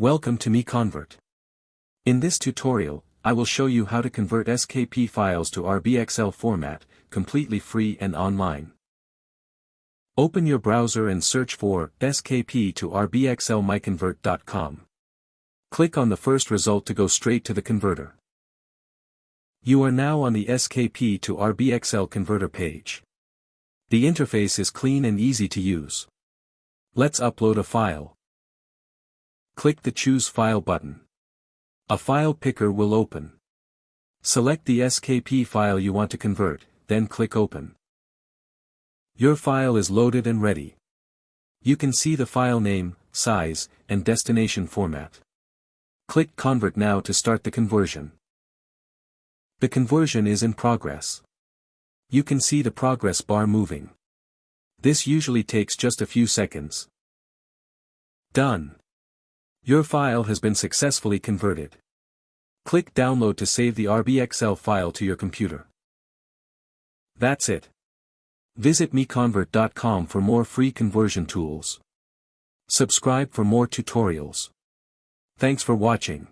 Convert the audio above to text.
Welcome to MiConvert. In this tutorial, I will show you how to convert SKP files to RBXL format, completely free and online. Open your browser and search for SKP to RBXL MiConvert.com. Click on the first result to go straight to the converter. You are now on the SKP to RBXL converter page. The interface is clean and easy to use. Let's upload a file. Click the Choose File button. A file picker will open. Select the SKP file you want to convert, then click Open. Your file is loaded and ready. You can see the file name, size, and destination format. Click Convert now to start the conversion. The conversion is in progress. You can see the progress bar moving. This usually takes just a few seconds. Done. Your file has been successfully converted. Click Download to save the RBXL file to your computer. That's it. Visit MiConvert.com for more free conversion tools. Subscribe for more tutorials. Thanks for watching.